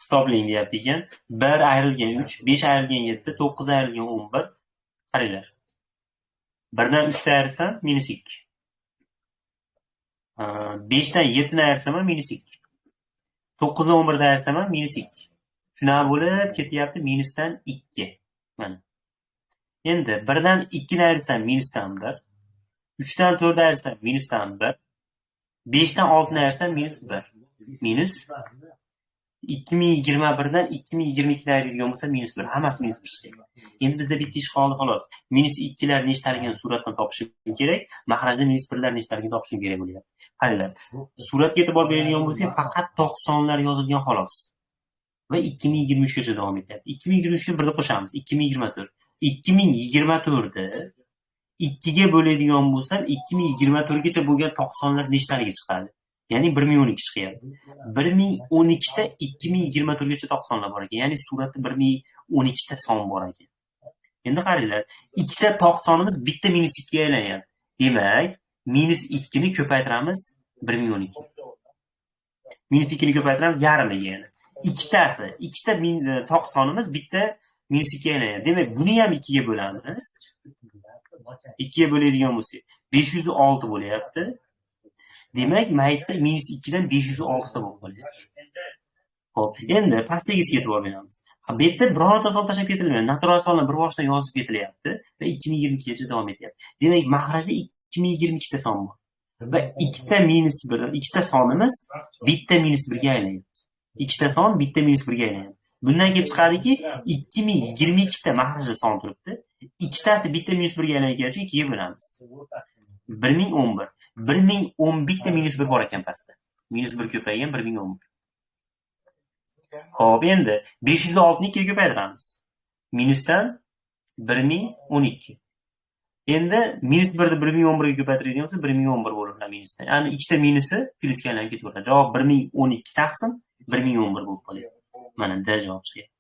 Hisoblang deyapti ekan. 1 ayrilgan 3, 5 ayrilgan 7, 9 ayrilgan 11. Qaranglar. 1 dan 3 ni ayrsam -2. 5 dan 7 ni ayrsam ham -2. 9 dan 11 ni ayrsam ham -2. Shunaqa bo'lib ketyapti minusdan 2. Mana. Endi 1 dan 2 ni ayrsam minusdan 1. 3 dan 4 ni ayrsam minusdan 1. 5 dan 6 ni ayrsam -1. Minus 2021 dan 2022 ni ayrilgan bo'lsa -1. Hammasi -1 chiqadi. Endi bizda bitta ish qoldi xolos. -2 lar nechtaligini suratdan topishim kerak, mahrajda -1 lar nechtaligini topishim kerak bo'lyapti. Qaranglar. Suratga e'tibor beradigan bo'lsak, faqat 90 lar yozilgan xolos. Va 2023 gacha davom etyapti. 2023 ga birga qo'shamiz. 2024. 2024 ni 2 ga bo'ladigan bo'lsam, 2024 gacha bo'lgan 90 lar nechtaligi chiqadi? Ya'ni 1012 chiqyapti. 1012 ta 2024 gacha 90 lar bor ekan. Ya'ni suratda 1012 ta son bor ekan. Endi qaranglar, ikkita 90imiz bitta -2 ga aylanyapti. Demak, -2 ni ko'paytiramiz 1012. -2 ni ko'paytiramiz yarmiga yana. Ikkita 90imiz bitta -2 ga aylanyapti. Demak, buni ham 2 ga bo'lamiz. 2 ga bo'ladigan bo'lsa, 506 bo'lyapti. Demak, maytda -2 dan 506 ta bo'lib qolyapti. Xo'p, endi pastdagisiga e'tibor beramiz. Bu yerda birorta son tashlab ketilmayapti. Natural sonlar bir boshdan yozib ketilyapti va 2022 gacha davom etyapti. Demak, mahrajda 2022 ta son bor. Va ikkita -1, ikkita sonimiz bitta -1 ga aylanyapti. Ikkita son bitta -1 ga aylanyapti. Bundan kelib chiqadiki, 2022 ta mahrajda son turibdi. Ikkitasi bitta -1 ga aylangan uchun 2 ga bo'lamiz. 1011. 1011 bitta -1 bor ekan pastda. -1 ko'paygan 1011. Xo'p, endi 506 ni 2 ga ko'paytiramiz. Minusdan 1012. Endi -1 ni 1011 ga ko'paytiradigan bo'lsa 1011 bo'ladi minusdan. Ya'ni ikkita minusi plyusga aylanib ketaveradi. Javob 1012 taqsim 1011 bo'lib qolyapti. Mana D javob chiqyapti.